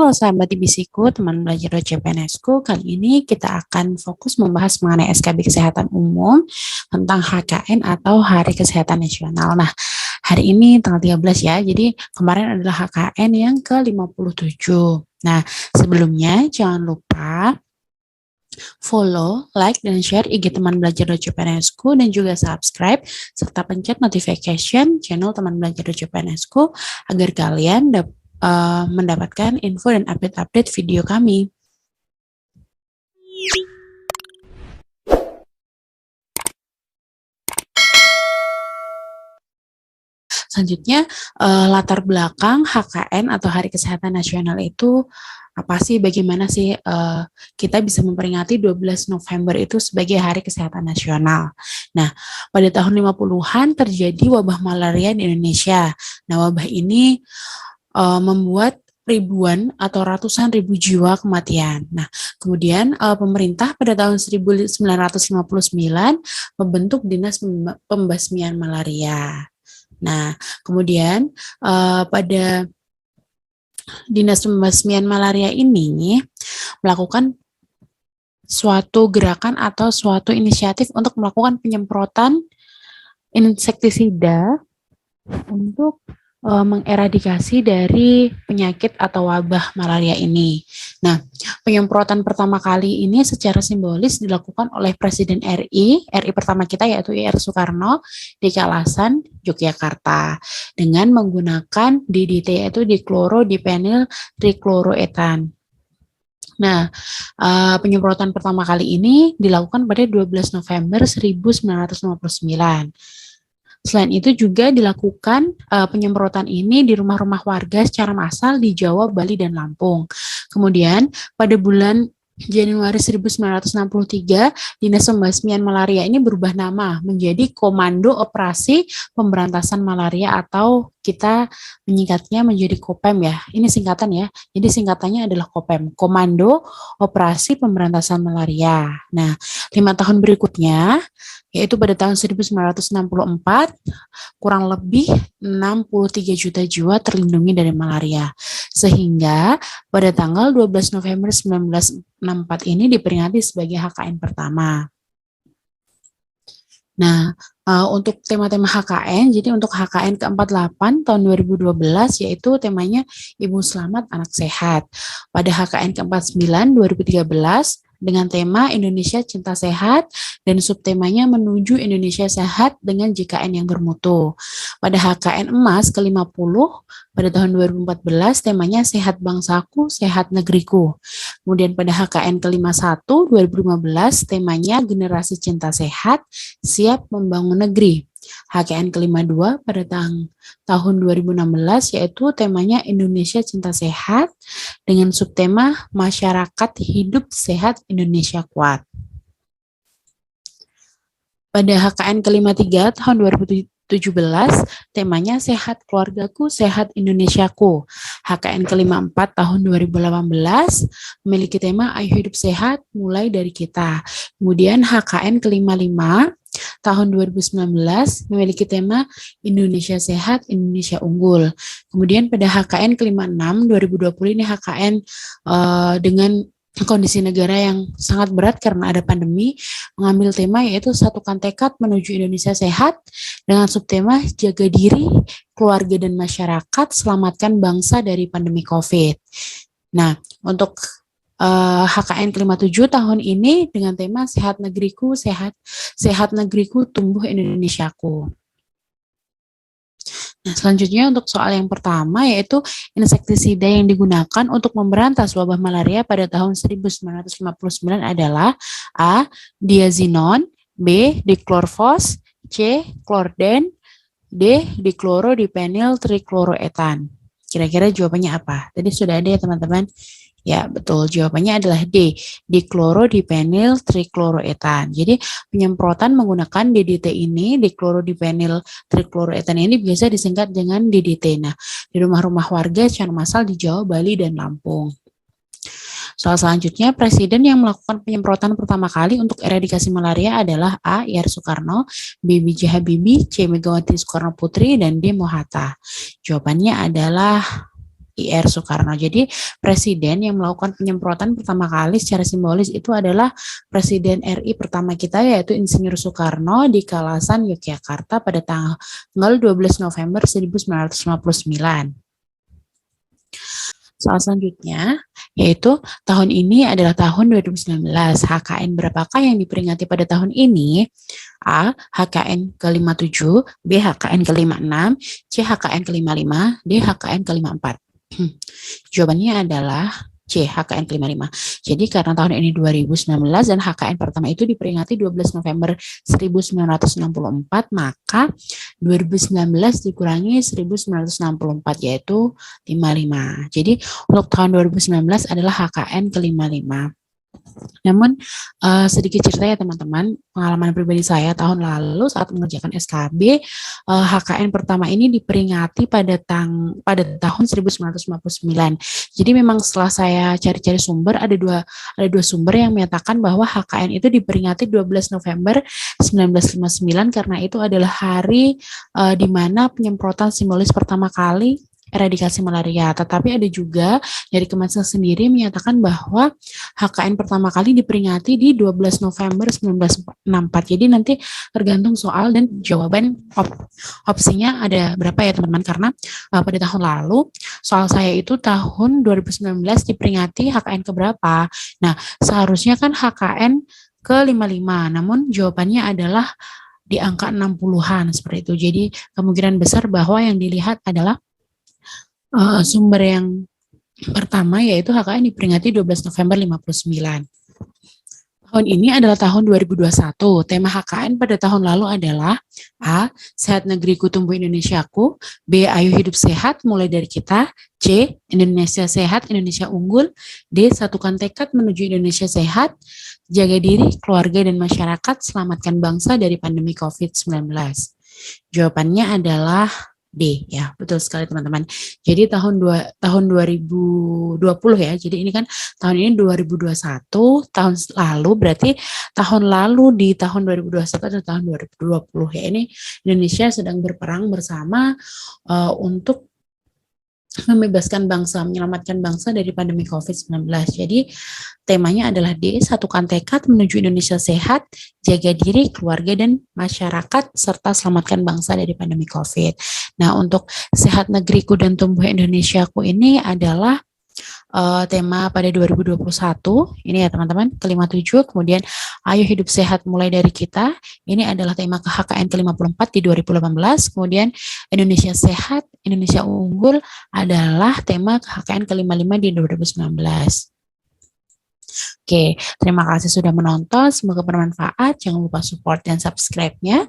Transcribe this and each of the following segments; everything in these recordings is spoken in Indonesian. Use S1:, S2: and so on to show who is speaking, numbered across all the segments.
S1: Halo sahabat IBISIku, teman belajar CPNS-ku. Kali ini kita akan fokus membahas mengenai SKB Kesehatan Umum tentang HKN atau Hari Kesehatan Nasional. Nah, hari ini tanggal 13 ya, jadi kemarin adalah HKN yang ke-57. Nah, sebelumnya jangan lupa follow, like, dan share IG teman belajar CPNS-ku dan juga subscribe serta pencet notification channel teman belajar CPNS-ku agar kalian mendapatkan info dan update-update video kami. Selanjutnya, latar belakang HKN atau Hari Kesehatan Nasional itu apa sih? Bagaimana sih kita bisa memperingati 12 November itu sebagai Hari Kesehatan Nasional? Nah, pada tahun 50-an terjadi wabah malaria di Indonesia. Nah, wabah ini membuat ribuan atau ratusan ribu jiwa kematian. Nah, kemudian pemerintah pada tahun 1959 membentuk Dinas Pembasmian Malaria. Nah, kemudian pada Dinas Pembasmian Malaria ini melakukan suatu gerakan atau suatu inisiatif untuk melakukan penyemprotan insektisida untuk mengeradikasi dari penyakit atau wabah malaria ini. Nah, penyemprotan pertama kali ini secara simbolis dilakukan oleh Presiden RI pertama kita yaitu IR Soekarno di Kalasan, Yogyakarta dengan menggunakan DDT yaitu diklorodipenyl trichloroethan. Nah, penyemprotan pertama kali ini dilakukan pada 12 November 1959. Selain itu juga dilakukan penyemprotan ini di rumah-rumah warga secara massal di Jawa, Bali, dan Lampung. Kemudian pada bulan Januari 1963, Dinas Pembasmian Malaria ini berubah nama menjadi Komando Operasi Pemberantasan Malaria atau kita menyingkatnya menjadi KOPEM ya. Ini singkatan ya. Jadi singkatannya adalah KOPEM, Komando Operasi Pemberantasan Malaria. Nah, 5 tahun berikutnya yaitu pada tahun 1964, kurang lebih 63 juta jiwa terlindungi dari malaria. Sehingga pada tanggal 12 November 1964 ini diperingati sebagai HKN pertama. Nah, untuk tema-tema HKN, jadi untuk HKN ke-48 tahun 2012 yaitu temanya Ibu Selamat Anak Sehat. Pada HKN ke-49 2013 dengan tema Indonesia Cinta Sehat dan subtemanya Menuju Indonesia Sehat dengan JKN yang bermutu. Pada HKN Emas ke-50 pada tahun 2014 temanya Sehat Bangsaku, Sehat Negeriku. Kemudian pada HKN ke-51 2015 temanya Generasi Cinta Sehat, Siap Membangun Negeri. HKN ke-52 pada tahun 2016 yaitu temanya Indonesia Cinta Sehat dengan subtema Masyarakat Hidup Sehat Indonesia Kuat. Pada HKN ke-53 tahun 2017 temanya Sehat Keluargaku, Sehat Indonesiaku. HKN ke-54 tahun 2018 memiliki tema Ayo Hidup Sehat Mulai Dari Kita. Kemudian HKN ke-55 tahun 2019 memiliki tema Indonesia Sehat, Indonesia Unggul. Kemudian pada HKN ke-56 2020 ini HKN dengan kondisi negara yang sangat berat karena ada pandemi, mengambil tema yaitu Satukan Tekad Menuju Indonesia Sehat dengan subtema Jaga Diri, Keluarga dan Masyarakat, Selamatkan Bangsa dari Pandemi COVID. Nah, untuk HKN ke-57 tahun ini dengan tema Sehat Negeriku, Sehat Negeriku, Tumbuh Indonesiaku. Nah, selanjutnya untuk soal yang pertama yaitu insektisida yang digunakan untuk memberantas wabah malaria pada tahun 1959 adalah A. Diazinon, B. Diklorvos, C. Klorden, D. Diklorodipenyl trichloroethan. Kira-kira jawabannya apa? Tadi sudah ada ya teman-teman. Ya, betul. Jawabannya adalah D, diklorodipenyl trichloroethan. Jadi, penyemprotan menggunakan DDT ini, diklorodipenyl trichloroethan ini biasa disingkat dengan DDT. Nah, di rumah-rumah warga secara massal di Jawa, Bali, dan Lampung. Soal selanjutnya, Presiden yang melakukan penyemprotan pertama kali untuk eradikasi malaria adalah A. IR Soekarno, B. B.J. Habibie, C. Megawati Soekarno Putri, dan D. Mohatta. Jawabannya adalah IR Soekarno. Jadi presiden yang melakukan penyemprotan pertama kali secara simbolis itu adalah Presiden RI pertama kita, yaitu Insinyur Soekarno di Kalasan, Yogyakarta pada tanggal 12 November 1959. Soal selanjutnya, yaitu tahun ini adalah tahun 2019. HKN berapakah yang diperingati pada tahun ini? A. HKN ke-57, B. HKN ke-56, C. HKN ke-55, D. HKN ke-54. Jawabannya adalah C. HKN ke-55. Jadi karena tahun ini 2019 dan HKN pertama itu diperingati 12 November 1964, maka 2019 dikurangi 1964 yaitu 55. Jadi untuk tahun 2019 adalah HKN ke-55. Namun sedikit cerita ya teman-teman, pengalaman pribadi saya tahun lalu saat mengerjakan SKB, HKN pertama ini diperingati pada tahun 1959. Jadi memang setelah saya cari-cari sumber, ada dua sumber yang menyatakan bahwa HKN itu diperingati 12 November 1959 karena itu adalah hari di mana penyemprotan simbolis pertama kali eradikasi malaria. Tetapi ada juga dari Kemenkes sendiri menyatakan bahwa HKN pertama kali diperingati di 12 November 1964. Jadi nanti tergantung soal dan jawaban opsinya ada berapa ya teman-teman, karena pada tahun lalu soal saya itu tahun 2019 diperingati HKN keberapa. Nah, seharusnya kan HKN ke-55, namun jawabannya adalah di angka 60-an seperti itu. Jadi kemungkinan besar bahwa yang dilihat adalah sumber yang pertama yaitu HKN diperingati 12 November 59. Tahun ini adalah tahun 2021. Tema HKN pada tahun lalu adalah A. Sehat negeriku tumbuh Indonesiaku, B. Ayo hidup sehat mulai dari kita, C. Indonesia sehat, Indonesia unggul, D. Satukan tekad menuju Indonesia sehat, jaga diri, keluarga dan masyarakat, selamatkan bangsa dari pandemi COVID-19. Jawabannya adalah D, ya, betul sekali teman-teman. Jadi tahun 2020 ya. Jadi ini kan tahun ini 2021, tahun lalu berarti tahun lalu di tahun 2021 atau tahun 2020 ya. Ini Indonesia sedang berperang bersama untuk membebaskan bangsa, menyelamatkan bangsa dari pandemi COVID-19. Jadi temanya adalah D, satukan tekad menuju Indonesia sehat, jaga diri, keluarga, dan masyarakat, serta selamatkan bangsa dari pandemi COVID. Nah, untuk sehat negeriku dan tumbuh Indonesiaku ini adalah tema pada 2021, ini ya teman-teman, ke-57, kemudian ayo hidup sehat mulai dari kita, ini adalah tema ke HKN ke-54 di 2018, kemudian Indonesia sehat, Indonesia unggul adalah tema ke HKN ke-55 di 2019. Oke, terima kasih sudah menonton, semoga bermanfaat, jangan lupa support dan subscribe-nya.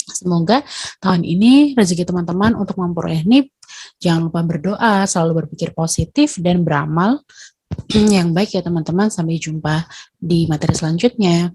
S1: Semoga tahun ini rezeki teman-teman untuk memperoleh NIP. Jangan lupa berdoa, selalu berpikir positif dan beramal yang baik ya teman-teman. Sampai jumpa di materi selanjutnya.